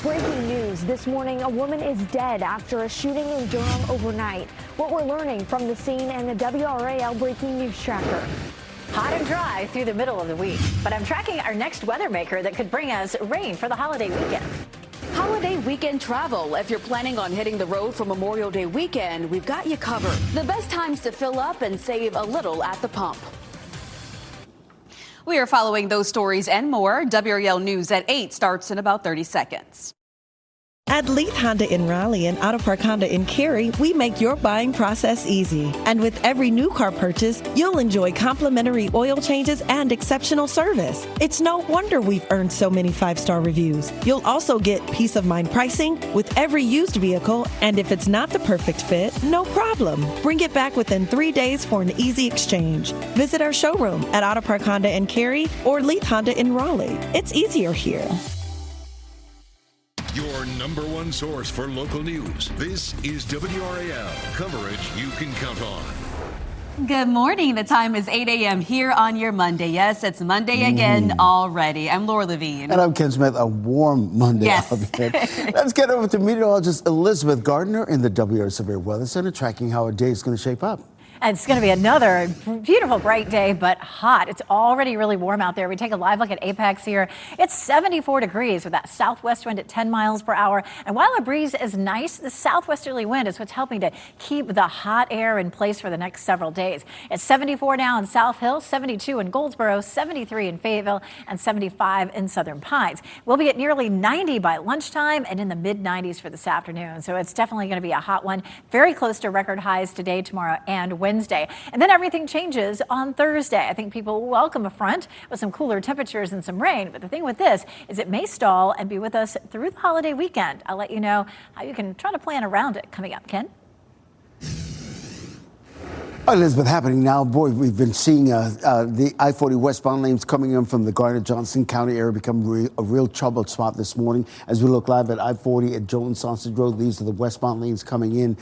Breaking news this morning, a woman is dead after a shooting in Durham overnight. What we're learning from the scene and the WRAL breaking news tracker. Hot and dry through the middle of the week, but I'm tracking our next weather maker that could bring us rain for the holiday weekend. Holiday weekend travel. If you're planning on hitting the road for Memorial Day weekend, we've got you covered. The best times to fill up and save a little at the pump. We are following those stories and more. WRAL News at 8 starts in about 30 seconds. At Leith Honda in Raleigh and Auto Park Honda in Cary, we make your buying process easy. And with every new car purchase, you'll enjoy complimentary oil changes and exceptional service. It's no wonder we've earned so many 5-star reviews. You'll also get peace of mind pricing with every used vehicle, and if it's not the perfect fit, no problem. Bring it back within 3 days for an easy exchange. Visit our showroom at Auto Park Honda in Cary or Leith Honda in Raleigh. It's easier here. Your number one source for local news. This is WRAL, coverage you can count on. Good morning. The time is 8 a.m. here on your Monday. Yes, it's Monday again already. I'm Laura Levine. And I'm Ken Smith. A warm Monday. Yes. Let's get over to meteorologist Elizabeth Gardner in the WRAL Severe Weather Center, tracking how our day is going to shape up. And it's going to be another beautiful, bright day, but hot. It's already really warm out there. We take a live look at Apex here. It's 74 degrees with that southwest wind at 10 miles per hour. And while a breeze is nice, the southwesterly wind is what's helping to keep the hot air in place for the next several days. It's 74 now in South Hill, 72 in Goldsboro, 73 in Fayetteville, and 75 in Southern Pines. We'll be at nearly 90 by lunchtime and in the mid-90s for this afternoon. So it's definitely going to be a hot one. Very close to record highs today, tomorrow, and Wednesday. And then everything changes on Thursday. I think people will welcome a front with some cooler temperatures and some rain. But the thing with this is it may stall and be with us through the holiday weekend. I'll let you know how you can try to plan around it coming up. Ken? Elizabeth, happening now. Boy, we've been seeing the I-40 westbound lanes coming in from the Garner-Johnson County area become a real troubled spot this morning. As we look live at I-40 at Jones Sausage Road, these are the westbound lanes coming in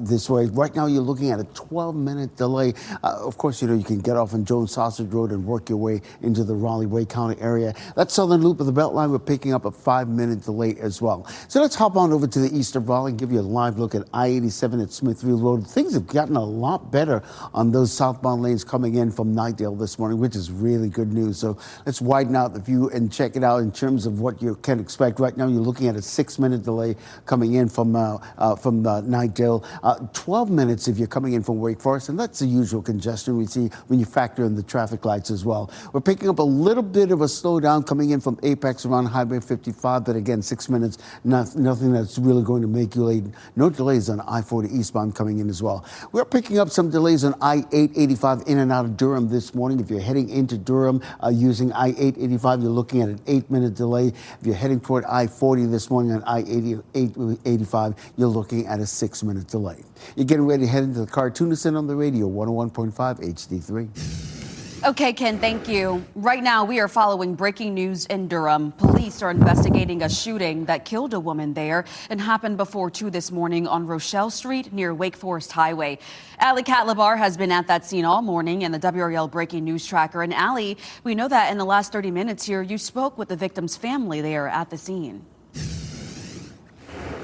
this way. Right now, you're looking at a 12-minute delay. Of course, you can get off on Jones Sausage Road and work your way into the Raleigh-Wake County area. That southern loop of the Beltline, we're picking up a 5-minute delay as well. So let's hop on over to the east of Raleigh and give you a live look at I-87 at Smithfield Road. Things have gotten a lot better on those southbound lanes coming in from Knightdale this morning, which is really good news. So let's widen out the view and check it out in terms of what you can expect. Right now, you're looking at a 6-minute delay coming in from Knightdale, 12 minutes if you're coming in from Wake Forest, and that's the usual congestion we see when you factor in the traffic lights as well. We're picking up a little bit of a slowdown coming in from Apex around Highway 55, but again, 6 minutes, nothing that's really going to make you late. No delays on I-40 eastbound coming in as well. We're picking up some delays on I-885 in and out of Durham this morning. If you're heading into Durham using I-885, you're looking at an 8-minute delay. If you're heading toward I-40 this morning on I-885, you're looking at a 6-minute delay. You're getting ready to head into the car. Tune us in on the radio, 101.5 HD3. Okay, Ken, thank you. Right now, we are following breaking news in Durham. Police are investigating a shooting that killed a woman there and happened before 2 this morning on Rochelle Street near Wake Forest Highway. Allie Catlabar has been at that scene all morning in the WRAL breaking news tracker. And Allie, we know that in the last 30 minutes here, you spoke with the victim's family there at the scene.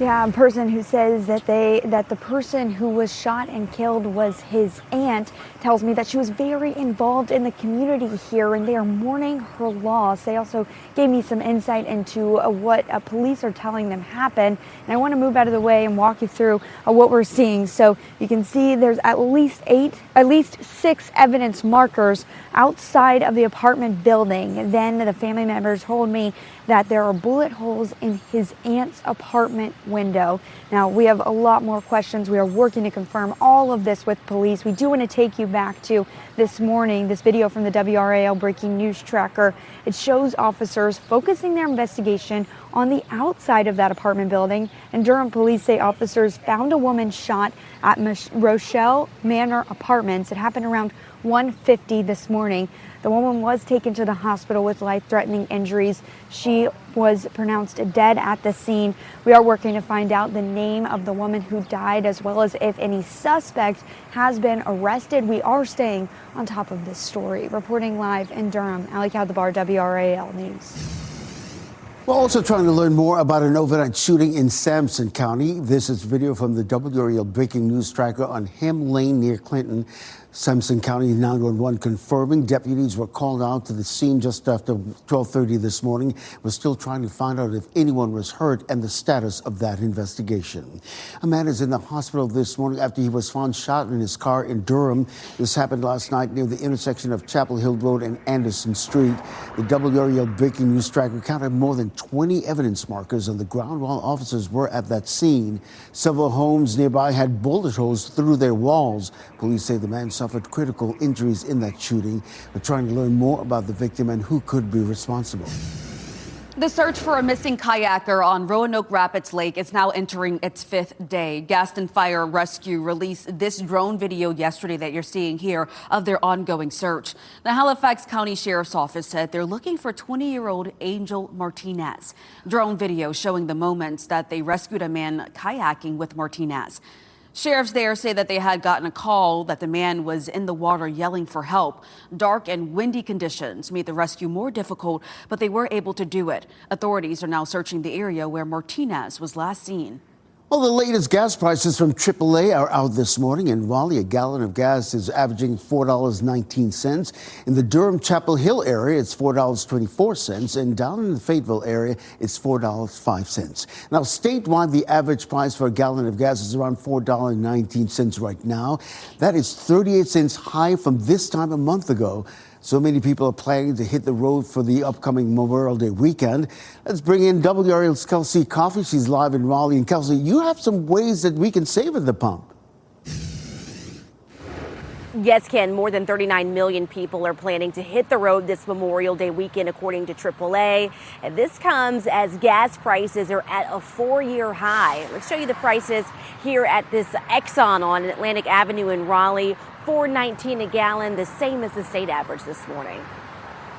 Yeah, a person who says that the person who was shot and killed was his aunt tells me that she was very involved in the community here and they are mourning her loss. They also gave me some insight into what police are telling them happened. And I want to move out of the way and walk you through what we're seeing. So you can see there's at least 6 evidence markers outside of the apartment building. Then the family members told me that there are bullet holes in his aunt's apartment window. Now, we have a lot more questions. We are working to confirm all of this with police. We do want to take you back to this morning, this video from the WRAL breaking news tracker. It shows officers focusing their investigation on the outside of that apartment building. And Durham police say officers found a woman shot at Rochelle Manor Apartments. It happened around 1:50 this morning. The woman was taken to the hospital with life-threatening injuries. She was pronounced dead at the scene. We are working to find out the name of the woman who died, as well as if any suspect has been arrested. We are staying on top of this story. Reporting live in Durham, Allie Catlabar, WRAL News. We're also trying to learn more about an overnight shooting in Sampson County. This is video from the WRAL breaking news tracker on Hem Lane near Clinton. Sampson County 911 confirming deputies were called out to the scene just after 12:30 this morning. We're still trying to find out if anyone was hurt and the status of that investigation. A man is in the hospital this morning after he was found shot in his car in Durham. This happened last night near the intersection of Chapel Hill Road and Anderson Street. The WRAL breaking news tracker counted more than 20 evidence markers and the ground while officers were at that scene. Several homes nearby had bullet holes through their walls. Police say the man suffered critical injuries in that shooting. We're trying to learn more about the victim and who could be responsible. The search for a missing kayaker on Roanoke Rapids Lake is now entering its 5th day. Gaston Fire Rescue released this drone video yesterday that you're seeing here of their ongoing search. The Halifax County Sheriff's Office said they're looking for 20-year-old Angel Martinez. Drone video showing the moments that they rescued a man kayaking with Martinez. Sheriffs there say that they had gotten a call that the man was in the water yelling for help. Dark and windy conditions made the rescue more difficult, but they were able to do it. Authorities are now searching the area where Martinez was last seen. Well, the latest gas prices from AAA are out this morning. In Raleigh, a gallon of gas is averaging $4.19. In the Durham-Chapel Hill area, it's $4.24. And down in the Fayetteville area, it's $4.05. Now, statewide, the average price for a gallon of gas is around $4.19 right now. That is 38 cents high from this time a month ago. So many people are planning to hit the road for the upcoming Memorial Day weekend. Let's bring in WRAL's Kelsey Coffey. She's live in Raleigh. And Kelsey, you have some ways that we can save at the pump. Yes, Ken, more than 39 million people are planning to hit the road this Memorial Day weekend, according to AAA. And this comes as gas prices are at a 4-year high. Let's show you the prices here at this Exxon on Atlantic Avenue in Raleigh. $4.19 a gallon, the same as the state average this morning.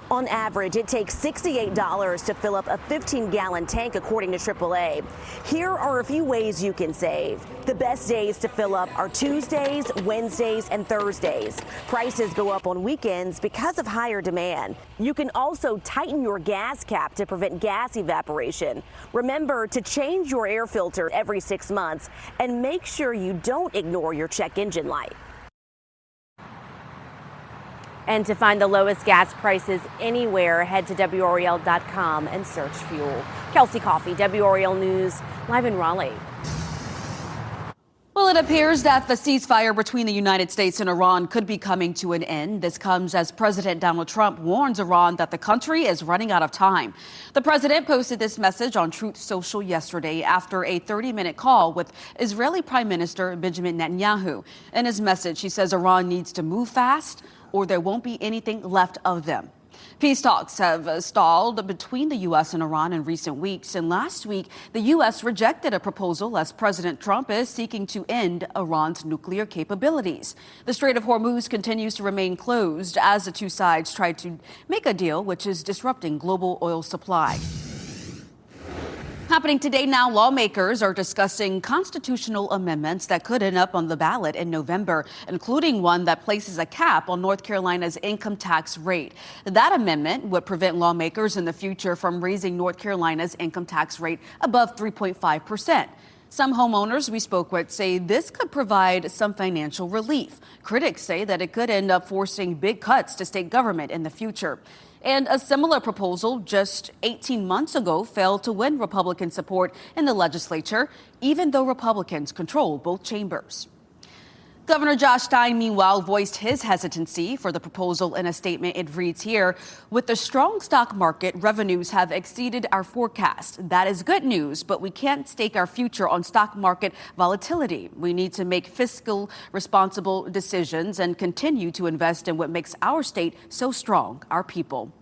On average, it takes $68 to fill up a 15-gallon tank, according to AAA. Here are a few ways you can save. The best days to fill up are Tuesdays, Wednesdays, and Thursdays. Prices go up on weekends because of higher demand. You can also tighten your gas cap to prevent gas evaporation. Remember to change your air filter every 6 months and make sure you don't ignore your check engine light. And to find the lowest gas prices anywhere, head to WRAL.com and search fuel. Kelsey Coffey, WRAL News, live in Raleigh. Well, it appears that the ceasefire between the United States and Iran could be coming to an end. This comes as President Donald Trump warns Iran that the country is running out of time. The president posted this message on Truth Social yesterday after a 30-minute call with Israeli Prime Minister Benjamin Netanyahu. In his message, he says Iran needs to move fast or there won't be anything left of them. Peace talks have stalled between the U.S. and Iran in recent weeks. And last week, the U.S. rejected a proposal as President Trump is seeking to end Iran's nuclear capabilities. The Strait of Hormuz continues to remain closed as the two sides try to make a deal, which is disrupting global oil supply. Happening today now, lawmakers are discussing constitutional amendments that could end up on the ballot in November, including one that places a cap on North Carolina's income tax rate. That amendment would prevent lawmakers in the future from raising North Carolina's income tax rate above 3.5%. Some homeowners we spoke with say this could provide some financial relief. Critics say that it could end up forcing big cuts to state government in the future. And a similar proposal just 18 months ago failed to win Republican support in the legislature, even though Republicans control both chambers. Governor Josh Stein, meanwhile, voiced his hesitancy for the proposal in a statement. It reads here, with the strong stock market, revenues have exceeded our forecast. That is good news, but we can't stake our future on stock market volatility. We need to make fiscal responsible decisions and continue to invest in what makes our state so strong, our people.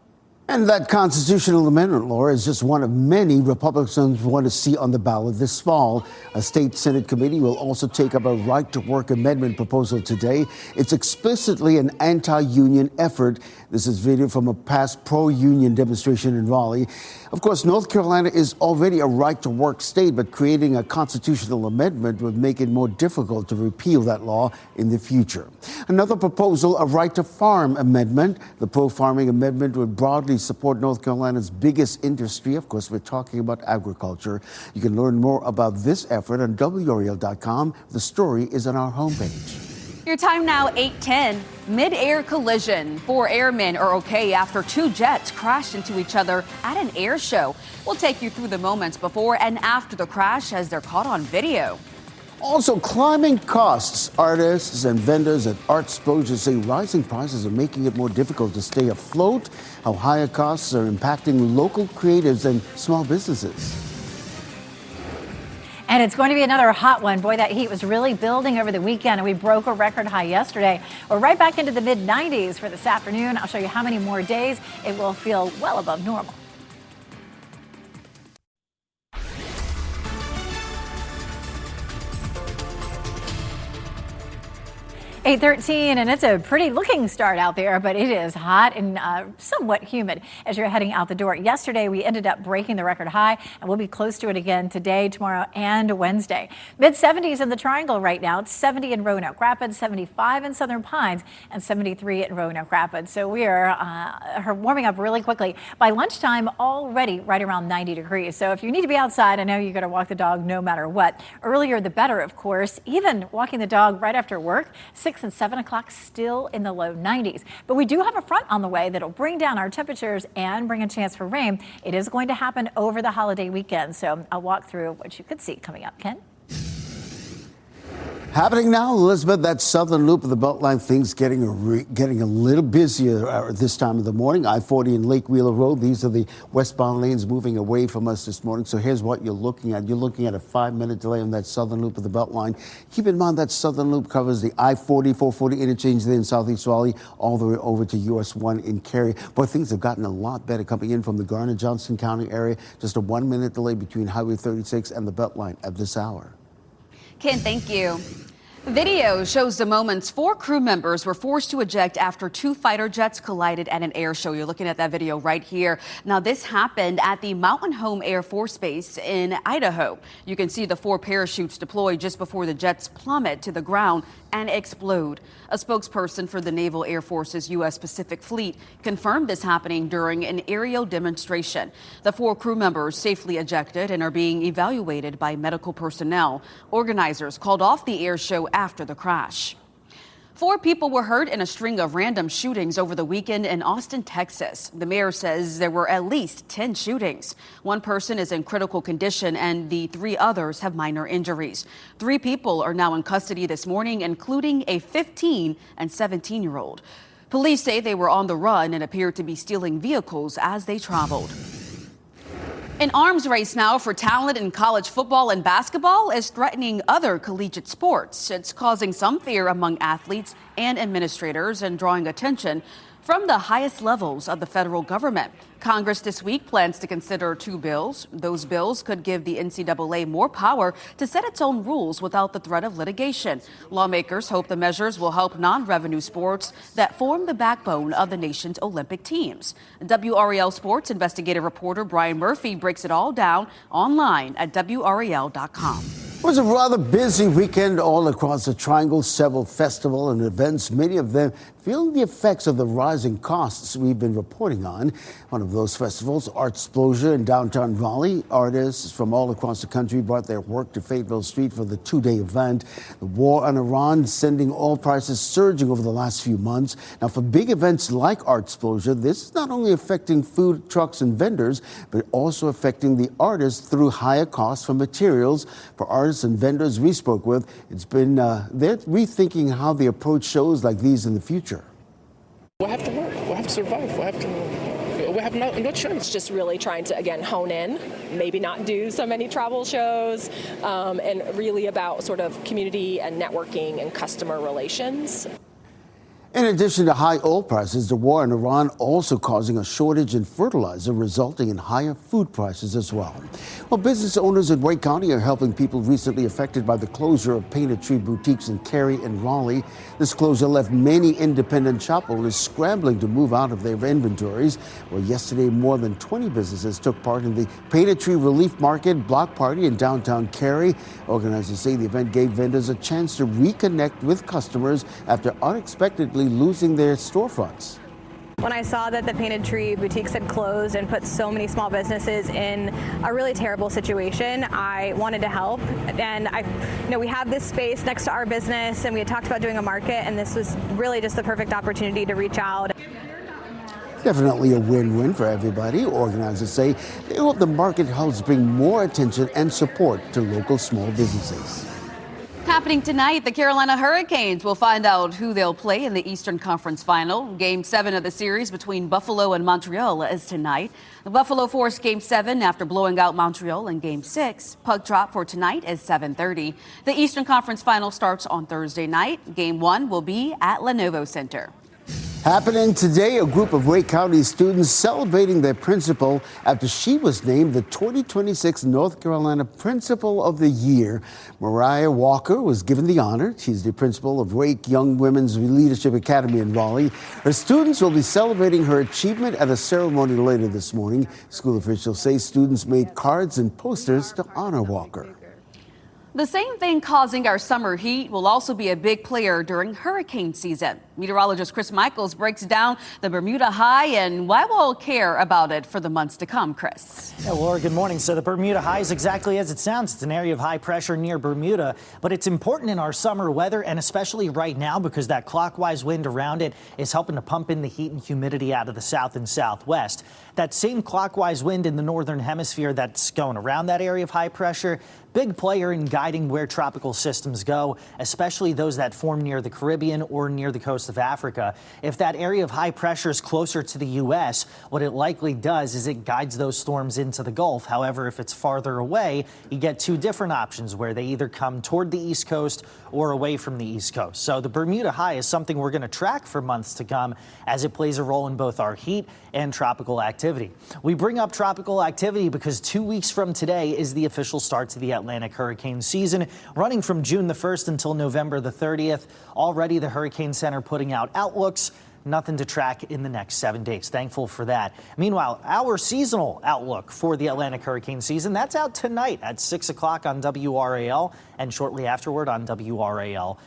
And that constitutional amendment, Laura, is just one of many Republicans want to see on the ballot this fall. A state Senate committee will also take up a right-to-work amendment proposal today. It's explicitly an anti-union effort. This is video from a past pro-union demonstration in Raleigh. Of course, North Carolina is already a right-to-work state, but creating a constitutional amendment would make it more difficult to repeal that law in the future. Another proposal, a right-to-farm amendment. The pro-farming amendment would broadly directly support North Carolina's biggest industry. Of course, we're talking about agriculture. You can learn more about this effort on WRAL.com. The story is on our homepage. Your time now, 8:10. Mid-air collision. 4 airmen are okay after 2 jets crashed into each other at an air show. We'll take you through the moments before and after the crash as they're caught on video. Also, climbing costs. Artists and vendors at Artsplosier say rising prices are making it more difficult to stay afloat, how higher costs are impacting local creatives and small businesses. And it's going to be another hot one. Boy, that heat was really building over the weekend, and we broke a record high yesterday. We're right back into the mid-90s for this afternoon. I'll show you how many more days it will feel well above normal. $8:13, and it's a pretty looking start out there, but it is hot and somewhat humid as you're heading out the door. Yesterday, we ended up breaking the record high, and we'll be close to it again today, tomorrow, and Wednesday. Mid-70s in the Triangle right now. It's 70 in Roanoke Rapids, 75 in Southern Pines, and 73 in Roanoke Rapids. So we are warming up really quickly. By lunchtime, already right around 90 degrees. So if you need to be outside, I know you got to walk the dog no matter what. Earlier, the better, of course. Even walking the dog right after work, 6 and 7 o'clock still in the low 90s. But we do have a front on the way that'll bring down our temperatures and bring a chance for rain. It is going to happen over the holiday weekend. So I'll walk through what you could see coming up. Ken? Happening now, Elizabeth, that southern loop of the Beltline, things getting a little busier at this time of the morning. I-40 and Lake Wheeler Road, these are the westbound lanes moving away from us this morning. So here's what you're looking at. You're looking at a 5-minute delay on that southern loop of the Beltline. Keep in mind that southern loop covers the I-40, 440 interchange there in Southeast Raleigh, all the way over to US 1 in Cary. Boy, things have gotten a lot better coming in from the Garner-Johnson County area. Just a 1-minute delay between Highway 36 and the Beltline at this hour. Ken, thank you. Video shows the moments 4 crew members were forced to eject after 2 fighter jets collided at an air show. You're looking at that video right here. Now, this happened at the Mountain Home Air Force Base in Idaho. You can see the 4 parachutes deployed just before the jets plummet to the ground and explode. A spokesperson for the Naval Air Force's U.S. Pacific Fleet confirmed this happening during an aerial demonstration. The 4 crew members safely ejected and are being evaluated by medical personnel. Organizers called off the air show after the crash. 4 people were hurt in a string of random shootings over the weekend in Austin, Texas. The mayor says there were at least 10 shootings. 1 person is in critical condition and the 3 others have minor injuries. 3 people are now in custody this morning, including a 15 and 17-year-old. Police say they were on the run and appeared to be stealing vehicles as they traveled. An arms race now for talent in college football and basketball is threatening other collegiate sports. It's causing some fear among athletes and administrators and drawing attention from the highest levels of the federal government. Congress this week plans to consider 2 bills. Those bills could give the NCAA more power to set its own rules without the threat of litigation. Lawmakers hope the measures will help non-revenue sports that form the backbone of the nation's Olympic teams. WRAL Sports investigative reporter Brian Murphy breaks it all down online at WRAL.com. It was a rather busy weekend all across the Triangle. Several festivals and events, many of them feeling the effects of the rising costs we've been reporting on. One of those festivals, Artsplosier in downtown Raleigh. Artists from all across the country brought their work to Fayetteville Street for the 2-day event. The war on Iran sending oil prices surging over the last few months. Now, for big events like Artsplosier, this is not only affecting food trucks and vendors, but also affecting the artists through higher costs for materials. For artists and vendors we spoke with, it's been they're rethinking how they approach shows like these in the future. We'll have to work. We'll have to survive. We'll have no choice. Just really trying to, again, hone in, maybe not do so many travel shows, and really about sort of community and networking and customer relations. In addition to high oil prices, the war in Iran also causing a shortage in fertilizer, resulting in higher food prices as well. Well, business owners in Wake County are helping people recently affected by the closure of Painted Tree boutiques in Cary and Raleigh. This closure left many independent shop owners scrambling to move out of their inventories. Well, yesterday, more than 20 businesses took part in the Painted Tree Relief Market block party in downtown Cary. Organizers say the event gave vendors a chance to reconnect with customers after unexpectedly losing their storefronts. When I saw that the Painted Tree boutiques had closed and put so many small businesses in a really terrible situation, I wanted to help. And we have this space next to our business, and we had talked about doing a market, and this was really just the perfect opportunity to reach out. Definitely a win-win for everybody. Organizers say they hope the market helps bring more attention and support to local small businesses. Happening tonight, the Carolina Hurricanes will find out who they'll play in the Eastern Conference Final. Game 7 of the series between Buffalo and Montreal is tonight. The Buffalo forced Game 7 after blowing out Montreal in Game 6. Puck drop for tonight is 7:30. The Eastern Conference Final starts on Thursday night. Game 1 will be at Lenovo Center. Happening today, a group of Wake County students celebrating their principal after she was named the 2026 North Carolina Principal of the Year. Mariah Walker was given the honor. She's the principal of Wake Young Women's Leadership Academy in Raleigh. Her students will be celebrating her achievement at a ceremony later this morning. School officials say students made cards and posters to honor Walker. The same thing causing our summer heat will also be a big player during hurricane season. Meteorologist Chris Michaels breaks down the Bermuda High and why we'll care about it for the months to come. Chris. Yeah, Laura, good morning. So the Bermuda High is exactly as it sounds. It's an area of high pressure near Bermuda, but it's important in our summer weather, and especially right now because that clockwise wind around it is helping to pump in the heat and humidity out of the south and southwest. That same clockwise wind in the northern hemisphere that's going around that area of high pressure, big player in guiding where tropical systems go, especially those that form near the Caribbean or near the coast of Africa. If that area of high pressure is closer to the U.S., what it likely does is it guides those storms into the Gulf. However, if it's farther away, you get two different options where they either come toward the East Coast or away from the East Coast. So the Bermuda High is something we're going to track for months to come as it plays a role in both our heat and tropical activity. We bring up tropical activity because 2 weeks from today is the official start to the Atlantic hurricane season, running from June the 1st until November the 30th. Already the Hurricane Center putting out outlooks. Nothing to track in the next 7 days. Thankful for that. Meanwhile, our seasonal outlook for the Atlantic hurricane season, that's out tonight at 6 o'clock on WRAL and shortly afterward on WRAL.com.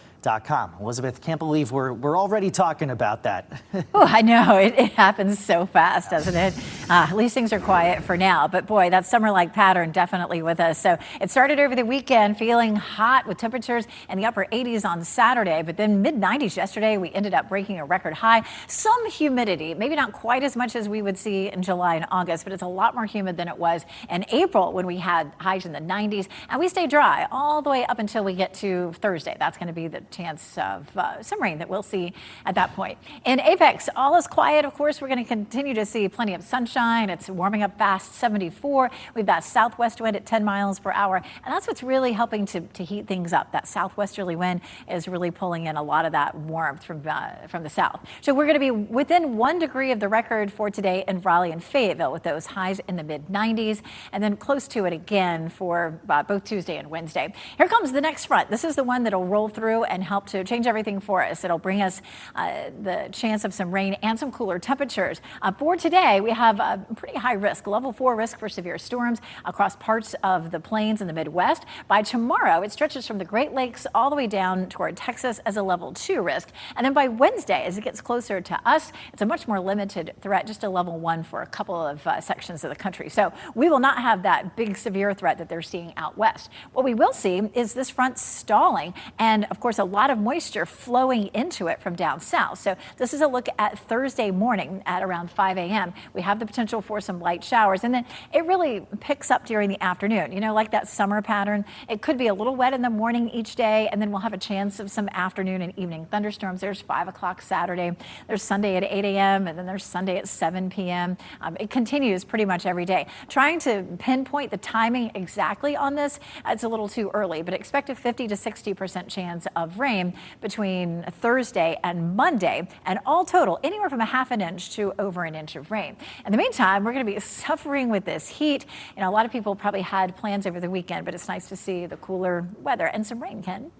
Elizabeth, can't believe we're already talking about that. Oh, I know. It happens so fast, doesn't it? At least things are quiet for now. But boy, that summer-like pattern definitely with us. So it started over the weekend feeling hot with temperatures in the upper 80s on Saturday. But then mid-90s yesterday, we ended up breaking a record high. Some humidity, maybe not quite as much as we would see in July and August, but it's a lot more humid than it was in April when we had highs in the 90s. And we stay dry all the way up until we get to Thursday. That's going to be the chance of some rain that we'll see at that point. In Apex, all is quiet. Of course, we're going to continue to see plenty of sunshine. It's warming up fast, 74. We've got southwest wind at 10 miles per hour. And that's what's really helping to heat things up. That southwesterly wind is really pulling in a lot of that warmth from the south. So we're going to be within 1 degree of the record for today in Raleigh and Fayetteville with those highs in the mid-90s and then close to it again for both Tuesday and Wednesday. Here comes the next front. This is the one that'll roll through and help to change everything for us. It'll bring us the chance of some rain and some cooler temperatures. For today, we have a pretty high risk, level 4 risk for severe storms across parts of the plains in the Midwest. By tomorrow, it stretches from the Great Lakes all the way down toward Texas as a level 2 risk. And then by Wednesday, as it gets closer to us, it's a much more limited threat, just a level 1 for a couple of sections of the country. So we will not have that big severe threat that they're seeing out west. What we will see is this front stalling and, of course, a lot of moisture flowing into it from down south. So this is a look at Thursday morning at around 5 a.m. We have the potential for some light showers, and then it really picks up during the afternoon. You know, like that summer pattern. It could be a little wet in the morning each day, and then we'll have a chance of some afternoon and evening thunderstorms. There's 5 o'clock Saturday. There's Sunday at 8 a.m., and then there's Sunday at 7 p.m. It continues pretty much every day. Trying to pinpoint the timing exactly on this, it's a little too early, but expect a 50 to 60% chance of rain between Thursday and Monday, and all total anywhere from a half an inch to over an inch of rain. In the meantime, we're going to be suffering with this heat. You know, a lot of people probably had plans over the weekend, but it's nice to see the cooler weather and some rain, Ken.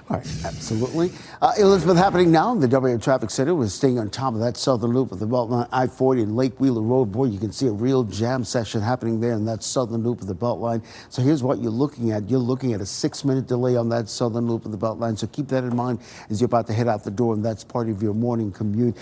All right, absolutely. Elizabeth, happening now in the WRAL Traffic Center. We're staying on top of that southern loop of the Beltline I-40 and Lake Wheeler Road. Boy, you can see a real jam session happening there in that southern loop of the Beltline. So here's what you're looking at. You're looking at a 6-minute delay on that southern loop of the Beltline. So keep that in mind as you're about to head out the door, and that's part of your morning commute.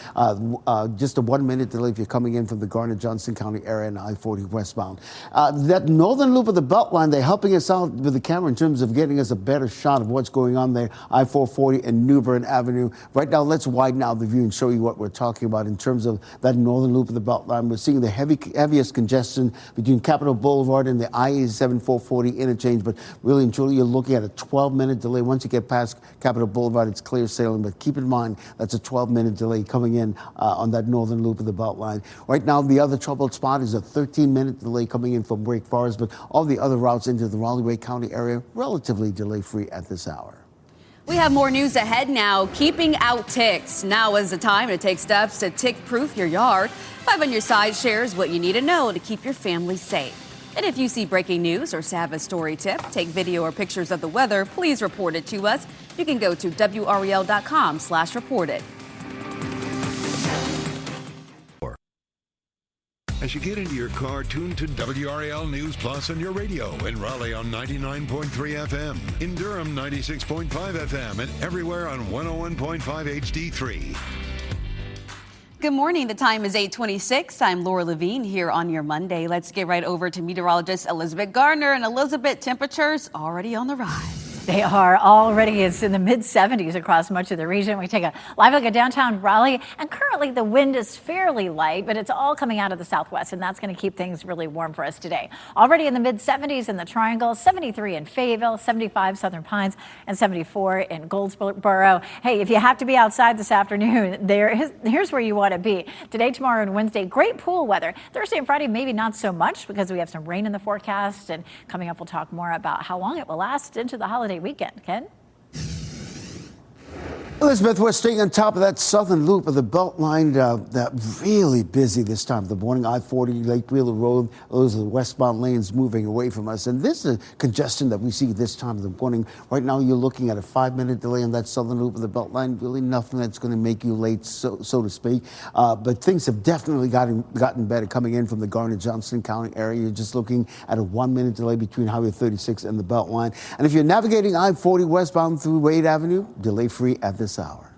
Just a 1-minute delay if you're coming in from the Garner-Johnson County area and I-40 westbound. That northern loop of the Beltline, they're helping us out with the camera in terms of getting us a better shot of what's going on there. I-440 and New Bern Avenue. Right now, let's widen out the view and show you what we're talking about in terms of that northern loop of the Beltline. We're seeing the heaviest congestion between Capitol Boulevard and the I-87 440 interchange, but really and truly, you're looking at a 12-minute delay. Once you get past Capitol Boulevard, it's clear sailing, but keep in mind that's a 12-minute delay coming in on that northern loop of the Beltline. Right now, the other troubled spot is a 13-minute delay coming in from Wake Forest, but all the other routes into the Raleigh-Wake County area relatively delay-free at this hour. We have more news ahead now. Keeping out ticks. Now is the time to take steps to tick-proof your yard. 5 on Your Side shares what you need to know to keep your family safe. And if you see breaking news or have a story tip, take video or pictures of the weather, please report it to us. You can go to WRAL.com/reported. As you get into your car, tune to WRAL News Plus on your radio. In Raleigh on 99.3 FM. In Durham, 96.5 FM. And everywhere on 101.5 HD3. Good morning. The time is 8:26. I'm Laura Levine here on your Monday. Let's get right over to meteorologist Elizabeth Gardner. And Elizabeth, temperatures already on the rise. They are already. It's in the mid-70s across much of the region. We take a live look at downtown Raleigh, and currently the wind is fairly light, but it's all coming out of the southwest, and that's going to keep things really warm for us today. Already in the mid-70s in the Triangle, 73 in Fayetteville, 75 Southern Pines, and 74 in Goldsboro. Hey, if you have to be outside this afternoon, here's where you want to be. Today, tomorrow, and Wednesday, great pool weather. Thursday and Friday, maybe not so much because we have some rain in the forecast, and coming up, we'll talk more about how long it will last into the holiday weekend. Ken? Elizabeth, we're staying on top of that southern loop of the Beltline. That really busy this time of the morning. I-40, Lake Wheeler Road, those are the westbound lanes moving away from us. And this is congestion that we see this time of the morning. Right now, you're looking at a 5-minute delay on that southern loop of the Beltline. Really nothing that's going to make you late, so to speak. But things have definitely gotten better coming in from the Garner-Johnson County area. You're just looking at a 1-minute delay between Highway 36 and the Beltline. And if you're navigating I-40 westbound through Wade Avenue, delay-free at this hour.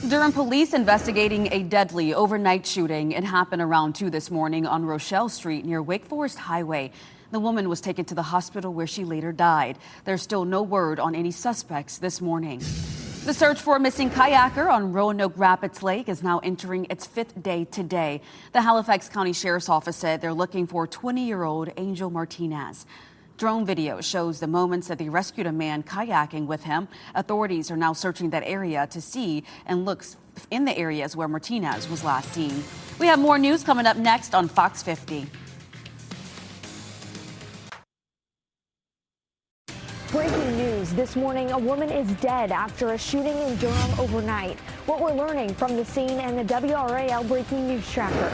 Durham police investigating a deadly overnight shooting. It happened around 2 this morning on Rochelle Street near Wake Forest Highway. The woman was taken to the hospital where she later died. There's still no word on any suspects this morning. The search for a missing kayaker on Roanoke Rapids Lake is now entering its 5th day today. The Halifax County Sheriff's Office said they're looking for 20-year-old Angel Martinez. Drone video shows the moments that they rescued a man kayaking with him. Authorities are now searching that area to see and look in the areas where Martinez was last seen. We have more news coming up next on Fox 50. Breaking news this morning, a woman is dead after a shooting in Durham overnight. What we're learning from the scene and the WRAL Breaking News Tracker.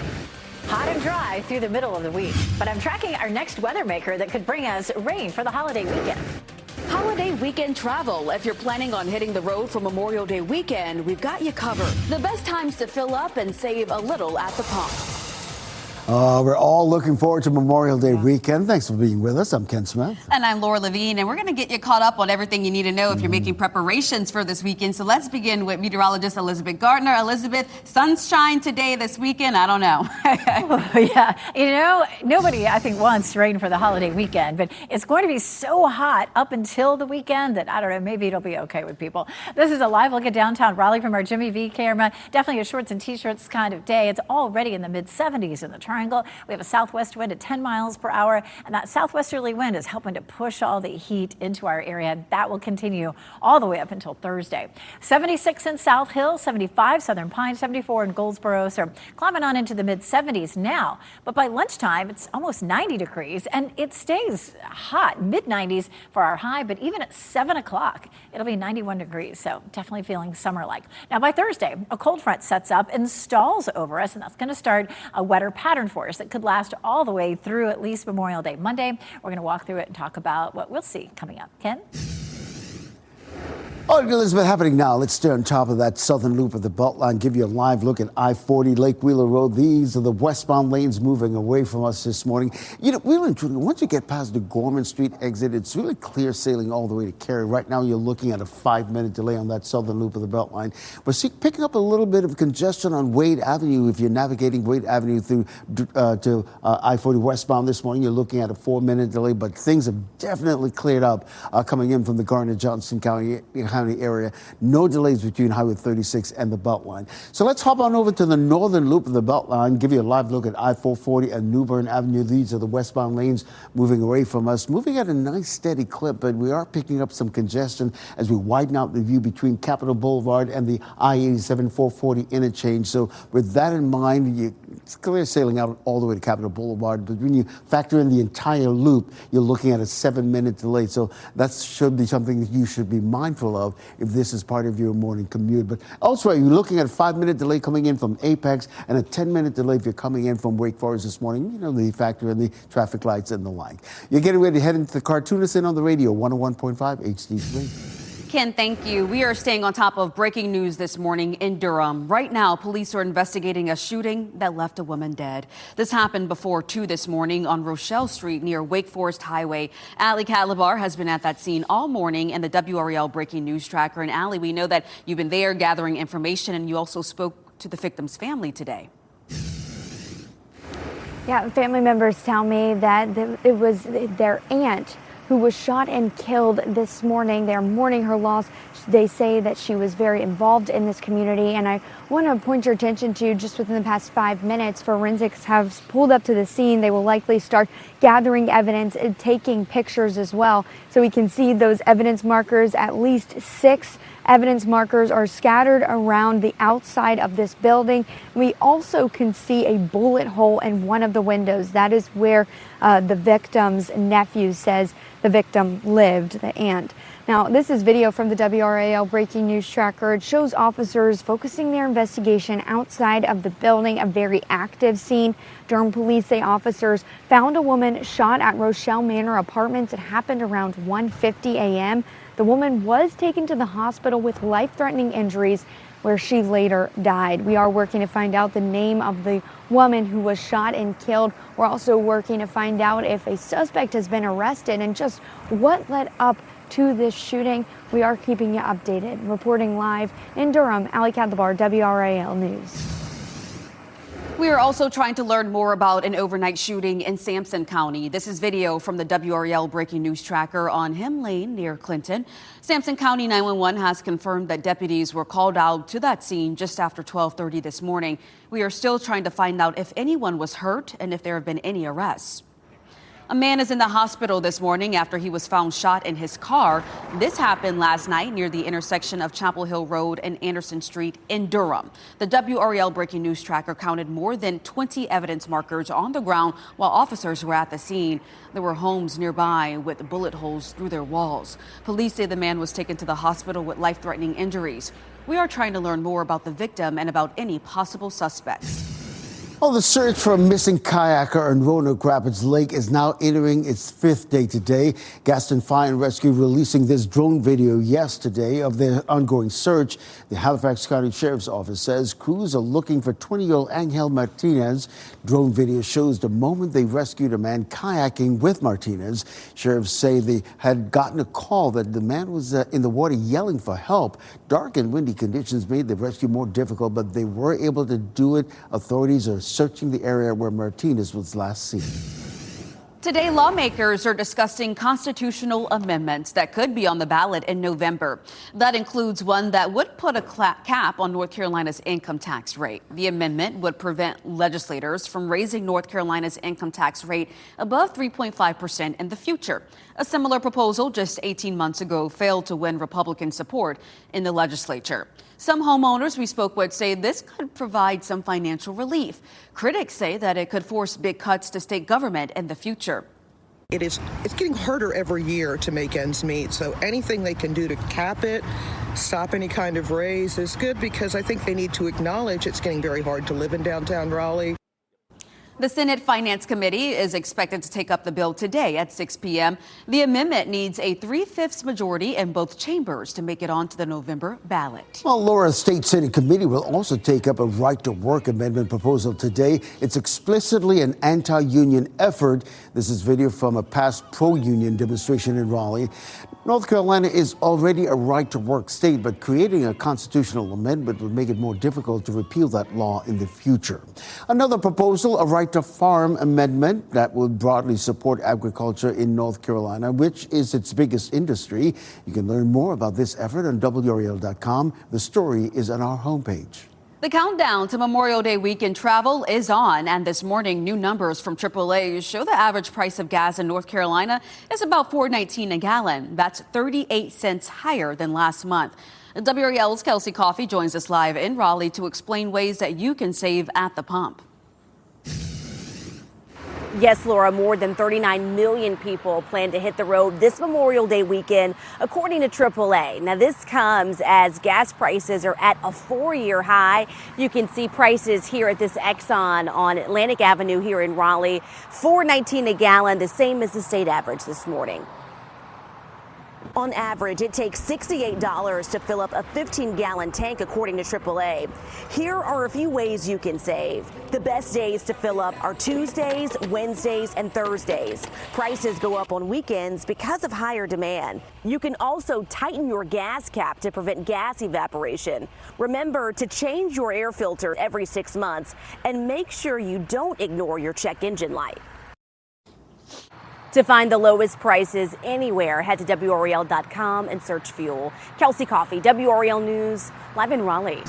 Hot and dry through the middle of the week, but I'm tracking our next weather maker that could bring us rain for the holiday weekend. Holiday weekend travel. If you're planning on hitting the road for Memorial Day weekend, we've got you covered. The best times to fill up and save a little at the pump. We're all looking forward to Memorial Day weekend. Thanks for being with us. I'm Ken Smith. And I'm Laura Levine, and we're going to get you caught up on everything you need to know if you're making preparations for this weekend. So let's begin with meteorologist Elizabeth Gardner. Elizabeth, sunshine today this weekend? I don't know. Yeah, you know, nobody, I think, wants rain for the holiday weekend, but it's going to be so hot up until the weekend that, I don't know, maybe it'll be okay with people. This is a live look at downtown Raleigh from our Jimmy V camera. Definitely a shorts and t-shirts kind of day. It's already in the mid-70s in the Triangle. We have a southwest wind at 10 miles per hour, and that southwesterly wind is helping to push all the heat into our area, and that will continue all the way up until Thursday. 76 in South Hill, 75 Southern Pines, 74 in Goldsboro, so climbing on into the mid-70s now. But by lunchtime, it's almost 90 degrees, and it stays hot, mid-90s for our high, but even at 7 o'clock, it'll be 91 degrees, so definitely feeling summer-like. Now, by Thursday, a cold front sets up and stalls over us, and that's going to start a wetter pattern for us that could last all the way through at least Memorial Day Monday. We're going to walk through it and talk about what we'll see coming up. Ken? Oh, Elizabeth, happening now. Let's stay on top of that southern loop of the Beltline, give you a live look at I-40 Lake Wheeler Road. These are the westbound lanes moving away from us this morning. You know, really and truly, once you get past the Gorman Street exit, it's really clear sailing all the way to Cary. Right now, you're looking at a 5-minute delay on that southern loop of the Beltline. We're picking up a little bit of congestion on Wade Avenue. If you're navigating Wade Avenue through to I-40 westbound this morning, you're looking at a 4-minute delay, but things have definitely cleared up coming in from the Garner-Johnson County area. No delays between Highway 36 and the Beltline. So let's hop on over to the northern loop of the Beltline, give you a live look at I-440 and New Bern Avenue. These are the westbound lanes moving away from us, moving at a nice steady clip, but we are picking up some congestion as we widen out the view between Capitol Boulevard and the I-87 440 interchange. So with that in mind, it's clear sailing out all the way to Capitol Boulevard, but when you factor in the entire loop, you're looking at a 7-minute delay. So that should be something that you should be mindful of if this is part of your morning commute. But elsewhere, you're looking at a 5-minute delay coming in from Apex and a 10-minute delay if you're coming in from Wake Forest this morning. You know, the factor in the traffic lights and the like. You're getting ready to head into the Cartoonist in on the radio, 101.5 HD3. Ken, thank you. We are staying on top of breaking news this morning in Durham. Right now, police are investigating a shooting that left a woman dead. This happened before 2 this morning on Rochelle Street near Wake Forest Highway. Allie Calabar has been at that scene all morning in the WRAL breaking news tracker. And Allie, we know that you've been there gathering information, and you also spoke to the victim's family today. Yeah, family members tell me that it was their aunt who was shot and killed this morning. They're mourning her loss. They say that she was very involved in this community. And I want to point your attention to just within the past 5 minutes, forensics have pulled up to the scene. They will likely start gathering evidence and taking pictures as well. So we can see those evidence markers. At least 6 evidence markers are scattered around the outside of this building. We also can see a bullet hole in one of the windows. That is where the victim's nephew says the victim lived, the aunt. Now, this is video from the WRAL breaking news tracker. It shows officers focusing their investigation outside of the building, a very active scene. Durham police say officers found a woman shot at Rochelle Manor Apartments. It happened around 1:50 a.m. The woman was taken to the hospital with life-threatening injuries, where she later died. We are working to find out the name of the woman who was shot and killed. We're also working to find out if a suspect has been arrested and just what led up to this shooting. We are keeping you updated. Reporting live in Durham, Allie Calabar, WRAL News. We are also trying to learn more about an overnight shooting in Sampson County. This is video from the WRAL breaking news tracker on Hem Lane near Clinton. Sampson County 911 has confirmed that deputies were called out to that scene just after 12:30 this morning. We are still trying to find out if anyone was hurt and if there have been any arrests. A man is in the hospital this morning after he was found shot in his car. This happened last night near the intersection of Chapel Hill Road and Anderson Street in Durham. The WRAL breaking news tracker counted more than 20 evidence markers on the ground while officers were at the scene. There were homes nearby with bullet holes through their walls. Police say the man was taken to the hospital with life-threatening injuries. We are trying to learn more about the victim and about any possible suspects. Well, the search for a missing kayaker in Roanoke Rapids Lake is now entering its 5th day today. Gaston Fire and Rescue releasing this drone video yesterday of their ongoing search. The Halifax County Sheriff's Office says crews are looking for 20-year-old Angel Martinez. Drone video shows the moment they rescued a man kayaking with Martinez. Sheriffs say they had gotten a call that the man was in the water yelling for help. Dark and windy conditions made the rescue more difficult, but they were able to do it. Authorities are searching the area where Martinez was last seen. Today, lawmakers are discussing constitutional amendments that could be on the ballot in November. That includes one that would put a cap on North Carolina's income tax rate. The amendment would prevent legislators from raising North Carolina's income tax rate above 3.5% in the future. A similar proposal just 18 months ago failed to win Republican support in the legislature. Some homeowners we spoke with say this could provide some financial relief. Critics say that it could force big cuts to state government in the future. It's getting harder every year to make ends meet, so anything they can do to cap it, stop any kind of raise is good, because I think they need to acknowledge it's getting very hard to live in downtown Raleigh. The Senate Finance Committee is expected to take up the bill today at 6 p.m. The amendment needs a 3/5 majority in both chambers to make it onto the November ballot. Well, Laura, State Senate Committee will also take up a right-to-work amendment proposal today. It's explicitly an anti-union effort. This is video from a past pro-union demonstration in Raleigh. North Carolina is already a right-to-work state, but creating a constitutional amendment would make it more difficult to repeal that law in the future. Another proposal, a right-to-farm amendment that would broadly support agriculture in North Carolina, which is its biggest industry. You can learn more about this effort on WRAL.com. The story is on our homepage. The countdown to Memorial Day weekend travel is on, and this morning new numbers from AAA show the average price of gas in North Carolina is about $4.19 a gallon. That's 38 cents higher than last month. WRAL's Kelsey Coffey joins us live in Raleigh to explain ways that you can save at the pump. Yes, Laura, more than 39 million people plan to hit the road this Memorial Day weekend, according to AAA. Now, this comes as gas prices are at a 4-year high. You can see prices here at this Exxon on Atlantic Avenue here in Raleigh, $4.19 a gallon, the same as the state average this morning. On average, it takes $68 to fill up a 15-gallon tank, according to AAA. Here are a few ways you can save. The best days to fill up are Tuesdays, Wednesdays, and Thursdays. Prices go up on weekends because of higher demand. You can also tighten your gas cap to prevent gas evaporation. Remember to change your air filter every 6 months and make sure you don't ignore your check engine light. To find the lowest prices anywhere, head to WRAL.com and search fuel. Kelsey Coffey, WRAL News, live in Raleigh.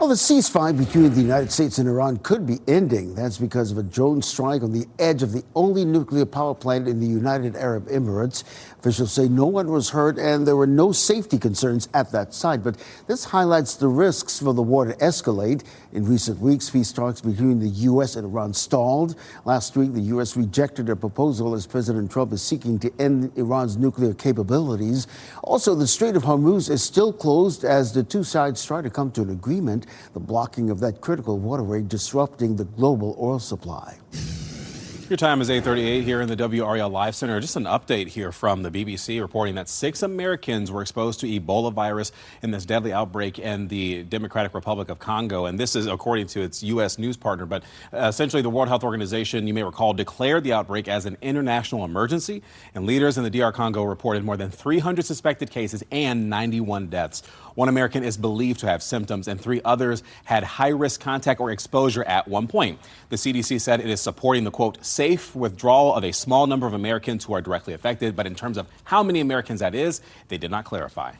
Well, the ceasefire between the United States and Iran could be ending. That's because of a drone strike on the edge of the only nuclear power plant in the United Arab Emirates. Officials say no one was hurt and there were no safety concerns at that site. But this highlights the risks for the war to escalate. In recent weeks, peace talks between the U.S. and Iran stalled. Last week, the U.S. rejected a proposal as President Trump is seeking to end Iran's nuclear capabilities. Also, the Strait of Hormuz is still closed as the two sides try to come to an agreement. The blocking of that critical waterway disrupting the global oil supply. Your time is 8:38 here in the WRAL Live Center. Just an update here from the BBC reporting that 6 Americans were exposed to Ebola virus in this deadly outbreak in the Democratic Republic of Congo. And this is according to its U.S. news partner. But essentially, the World Health Organization, you may recall, declared the outbreak as an international emergency. And leaders in the DR Congo reported more than 300 suspected cases and 91 deaths. 1 American is believed to have symptoms and 3 others had high-risk contact or exposure at one point. The CDC said it is supporting the, quote, safe withdrawal of a small number of Americans who are directly affected. But in terms of how many Americans that is, they did not clarify.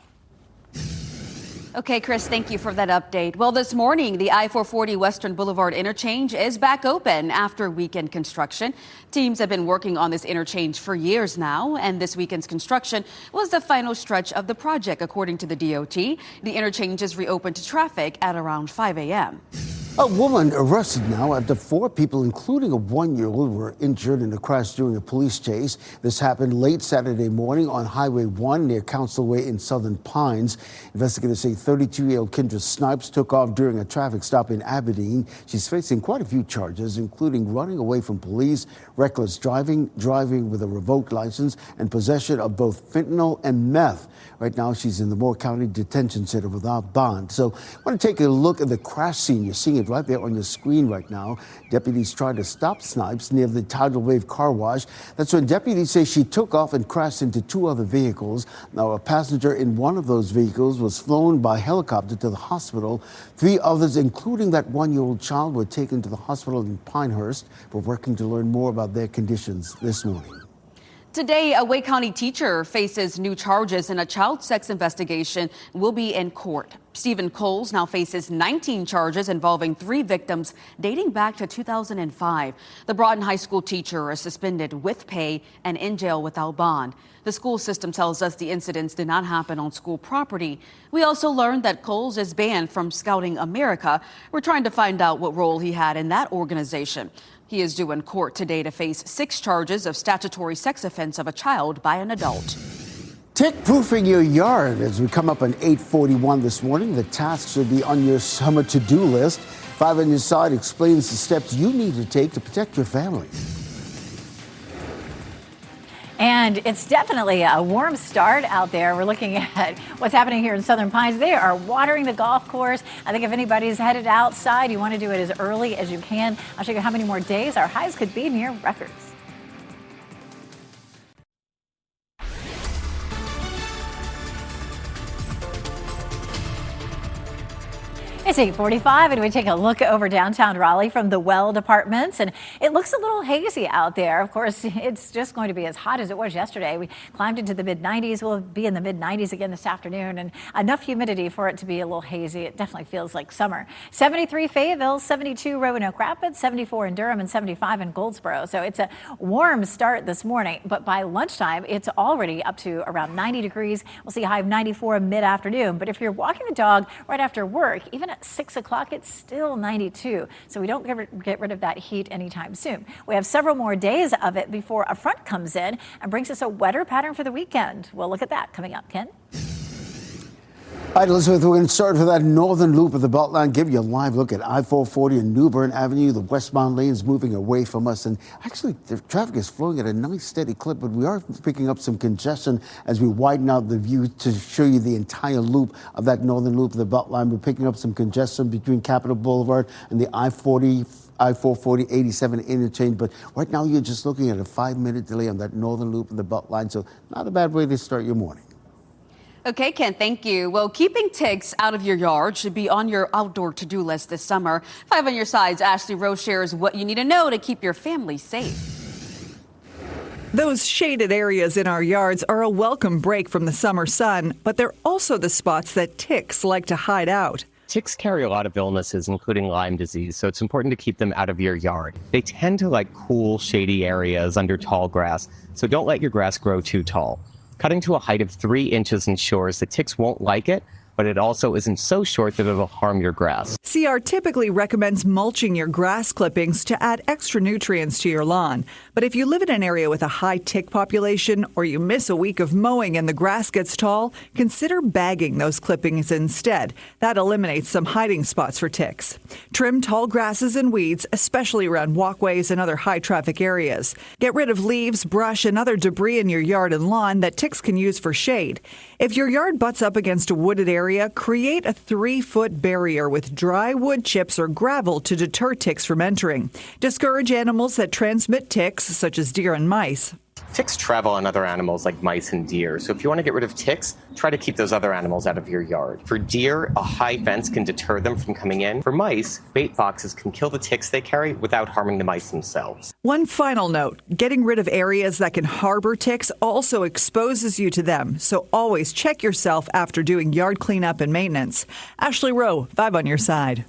Okay, Chris, thank you for that update. Well, this morning, the I-440 Western Boulevard interchange is back open after weekend construction. Teams have been working on this interchange for years now, and this weekend's construction was the final stretch of the project, according to the DOT. The interchange is reopened to traffic at around 5 a.m. A woman arrested now after 4 people, including a 1-year-old, were injured in a crash during a police chase. This happened late Saturday morning on Highway 1 near Council Way in Southern Pines. Investigators say 32-year-old Kendra Snipes took off during a traffic stop in Aberdeen. She's facing quite a few charges, including running away from police, reckless driving, driving with a revoked license, and possession of both fentanyl and meth. Right now, she's in the Moore County Detention Center without bond. So I want to take a look at the crash scene. You're seeing it right there on your screen right now. Deputies tried to stop Snipes near the Tidal Wave car wash. That's when deputies say she took off and crashed into 2 other vehicles. Now, a passenger in one of those vehicles was flown by helicopter to the hospital. 3 others, including that 1-year-old child, were taken to the hospital in Pinehurst. We're working to learn more about their conditions this morning. Today, a Wake County teacher faces new charges in a child sex investigation and will be in court. Stephen Coles now faces 19 charges involving 3 victims dating back to 2005. The Broughton High School teacher is suspended with pay and in jail without bond. The school system tells us the incidents did not happen on school property. We also learned that Coles is banned from Scouting America. We're trying to find out what role he had in that organization. He is due in court today to face 6 charges of statutory sex offense of a child by an adult. Tick-proofing your yard as we come up on 8:41 this morning. The task should be on your summer to-do list. 5 on Your Side explains the steps you need to take to protect your family. And it's definitely a warm start out there. We're looking at what's happening here in Southern Pines. They are watering the golf course. I think if anybody's headed outside, you want to do it as early as you can. I'll show you how many more days our highs could be near records. It's 8:45, and we take a look over downtown Raleigh from the WRAL departments, and it looks a little hazy out there. Of course, it's just going to be as hot as it was yesterday. We climbed into the mid-90s. We'll be in the mid-90s again this afternoon, and enough humidity for it to be a little hazy. It definitely feels like summer. 73 Fayetteville, 72 Roanoke Rapids, 74 in Durham, and 75 in Goldsboro. So it's a warm start this morning, but by lunchtime, it's already up to around 90 degrees. We'll see a high of 94 mid-afternoon, but if you're walking the dog right after work, even at 6 o'clock, it's still 92. So we don't get rid of that heat anytime soon. We have several more days of it before a front comes in and brings us a wetter pattern for the weekend. We'll look at that coming up. Ken? All right, Elizabeth, we're going to start with that northern loop of the Beltline. Give you a live look at I-440 and New Bern Avenue. The westbound lane's moving away from us. And actually, the traffic is flowing at a nice, steady clip. But we are picking up some congestion as we widen out the view to show you the entire loop of that northern loop of the Beltline. We're picking up some congestion between Capitol Boulevard and the I-440, 87 interchange. But right now, you're just looking at a 5-minute delay on that northern loop of the Beltline. So not a bad way to start your morning. Okay, Ken, thank you. Well, keeping ticks out of your yard should be on your outdoor to-do list this summer. 5 on Your Side's Ashley Rose shares what you need to know to keep your family safe. Those shaded areas in our yards are a welcome break from the summer sun, but they're also the spots that ticks like to hide out. Ticks carry a lot of illnesses, including Lyme disease, so it's important to keep them out of your yard. They tend to like cool, shady areas under tall grass, so don't let your grass grow too tall. Cutting to a height of 3 inches ensures the ticks won't like it, but it also isn't so short that it'll harm your grass. CR typically recommends mulching your grass clippings to add extra nutrients to your lawn. But if you live in an area with a high tick population or you miss a week of mowing and the grass gets tall, consider bagging those clippings instead. That eliminates some hiding spots for ticks. Trim tall grasses and weeds, especially around walkways and other high traffic areas. Get rid of leaves, brush, and other debris in your yard and lawn that ticks can use for shade. If your yard butts up against a wooded area, create a 3-foot barrier with dry wood chips or gravel to deter ticks from entering. Discourage animals that transmit ticks, such as deer and mice. Ticks travel on other animals like mice and deer, so if you want to get rid of ticks, try to keep those other animals out of your yard. For deer, a high fence can deter them from coming in. For mice, bait boxes can kill the ticks they carry without harming the mice themselves. One final note, getting rid of areas that can harbor ticks also exposes you to them, so always check yourself after doing yard cleanup and maintenance. Ashley Rowe, 5 on Your Side.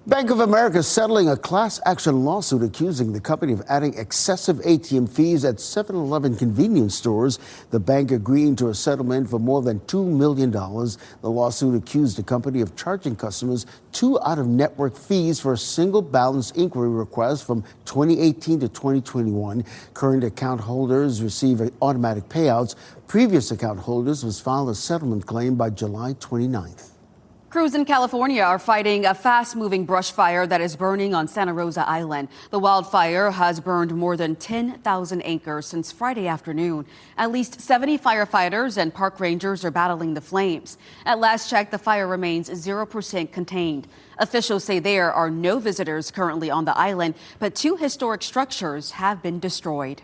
Bank of America is settling a class action lawsuit accusing the company of adding excessive ATM fees at 7-Eleven convenience stores. The bank agreeing to a settlement for more than $2 million. The lawsuit accused the company of charging customers 2 out-of-network fees for a single balance inquiry request from 2018 to 2021. Current account holders receive automatic payouts. Previous account holders was filed a settlement claim by July 29th. Crews in California are fighting a fast-moving brush fire that is burning on Santa Rosa Island. The wildfire has burned more than 10,000 acres since Friday afternoon. At least 70 firefighters and park rangers are battling the flames. At last check, the fire remains 0% contained. Officials say there are no visitors currently on the island, but 2 historic structures have been destroyed.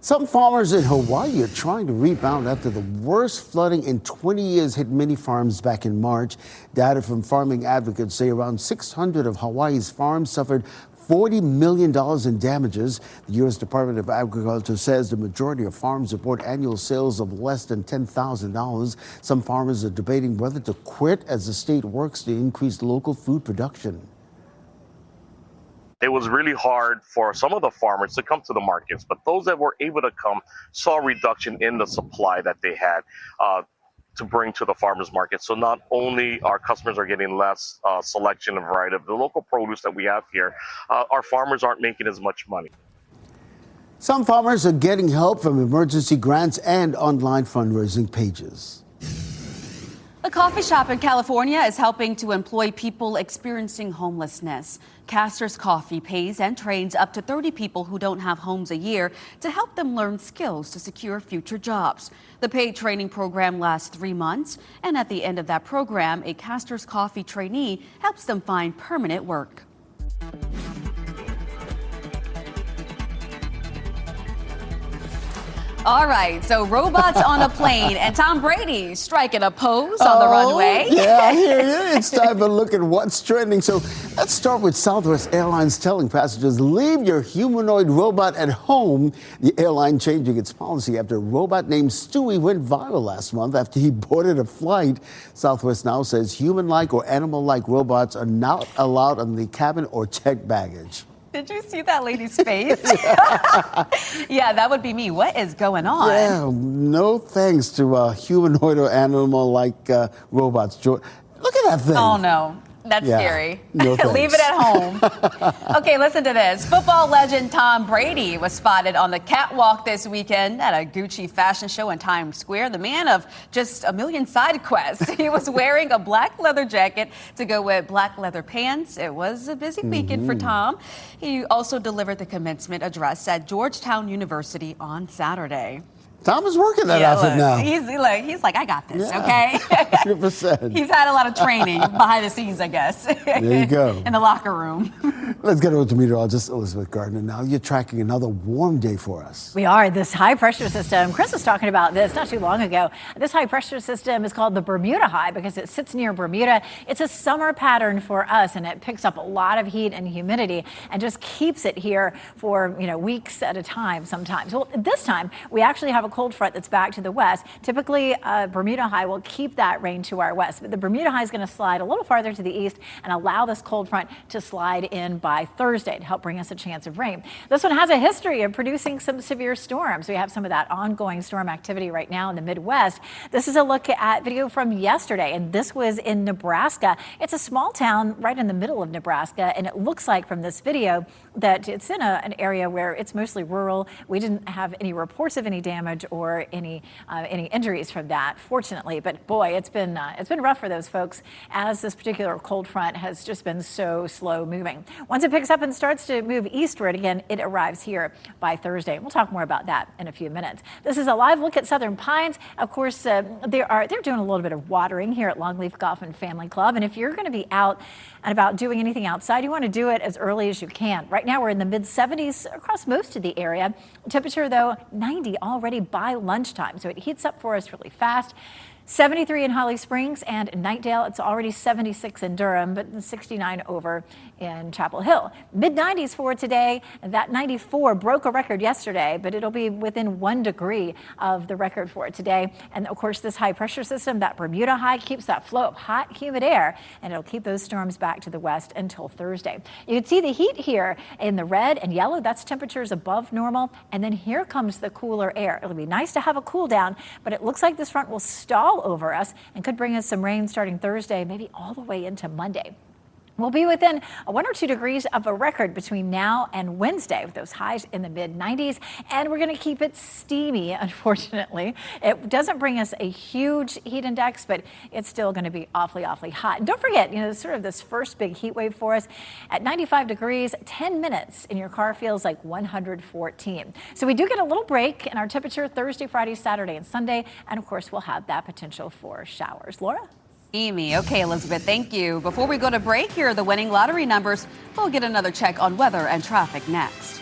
Some farmers in Hawaii are trying to rebound after the worst flooding in 20 years hit many farms back in March. Data from farming advocates say around 600 of Hawaii's farms suffered $40 million in damages. The U.S. Department of Agriculture says the majority of farms report annual sales of less than $10,000. Some farmers are debating whether to quit as the state works to increase local food production. It was really hard for some of the farmers to come to the markets, but those that were able to come saw a reduction in the supply that they had to bring to the farmers market. So not only our customers are getting less selection and variety of the local produce that we have here, our farmers aren't making as much money. Some farmers are getting help from emergency grants and online fundraising pages. A coffee shop in California is helping to employ people experiencing homelessness. Caster's Coffee pays and trains up to 30 people who don't have homes a year to help them learn skills to secure future jobs. The paid training program lasts 3 months, and at the end of that program, a Caster's Coffee trainee helps them find permanent work. All right, so robots on a plane and Tom Brady striking a pose on the runway. Yeah, I hear you. It's time to look at what's trending. So let's start with Southwest Airlines telling passengers, leave your humanoid robot at home. The airline changing its policy after a robot named Stewie went viral last month after he boarded a flight. Southwest now says human-like or animal-like robots are not allowed in the cabin or checked baggage. Did you see that lady's face? Yeah, that would be me. What is going on? Yeah, no thanks to humanoid or animal-like robots. Look at that thing. Oh, no. That's scary. No thanks. Leave it at home. Okay, listen to this. Football legend Tom Brady was spotted on the catwalk this weekend at a Gucci fashion show in Times Square. The man of just a million side quests. He was wearing a black leather jacket to go with black leather pants. It was a busy weekend for Tom. He also delivered the commencement address at Georgetown University on Saturday. Tom is working that outfit now. He's like, I got this, okay? 100%. He's had a lot of training behind the scenes, I guess. There you go. In the locker room. Let's get over to meteorologist Elizabeth Gardner now. You're tracking another warm day for us. We are. This high pressure system, Chris was talking about this not too long ago. This high pressure system is called the Bermuda High because it sits near Bermuda. It's a summer pattern for us, and it picks up a lot of heat and humidity and just keeps it here for weeks at a time sometimes. Well, this time we actually have a cold front that's back to the west. Typically, Bermuda High will keep that rain to our west, but the Bermuda High is going to slide a little farther to the east and allow this cold front to slide in by Thursday to help bring us a chance of rain. This one has a history of producing some severe storms. We have some of that ongoing storm activity right now in the Midwest. This is a look at video from yesterday, and this was in Nebraska. It's a small town right in the middle of Nebraska, and it looks like from this video that it's in an area where it's mostly rural. We didn't have any reports of any damage or any injuries from that, fortunately. But boy, it's been rough for those folks as this particular cold front has just been so slow moving. Once it picks up and starts to move eastward again, it arrives here by Thursday. We'll talk more about that in a few minutes. This is a live look at Southern Pines. Of course, they're doing a little bit of watering here at Longleaf Golf and Family Club. And if you're going to be out and about doing anything outside, you want to do it as early as you can. Right now, we're in the mid-70s across most of the area. Temperature, though, 90 already by lunchtime, so it heats up for us really fast. 73 in Holly Springs and Knightdale. It's already 76 in Durham, but 69 over in Chapel Hill. Mid-90s for today. That 94 broke a record yesterday, but it'll be within 1 degree of the record for today. And of course, this high pressure system, that Bermuda high, keeps that flow of hot, humid air, and it'll keep those storms back to the west until Thursday. You can see the heat here in the red and yellow. That's temperatures above normal. And then here comes the cooler air. It'll be nice to have a cool down, but it looks like this front will stall over us and could bring us some rain starting Thursday, maybe all the way into Monday. We'll be within 1 or 2 degrees of a record between now and Wednesday with those highs in the mid-90s, and we're going to keep it steamy, unfortunately. It doesn't bring us a huge heat index, but it's still going to be awfully, awfully hot. And don't forget, sort of this first big heat wave for us at 95 degrees, 10 minutes in your car feels like 114. So we do get a little break in our temperature Thursday, Friday, Saturday, and Sunday, and of course, we'll have that potential for showers. Laura? Amy. Okay, Elizabeth, thank you. Before we go to break, here are the winning lottery numbers. We'll get another check on weather and traffic next.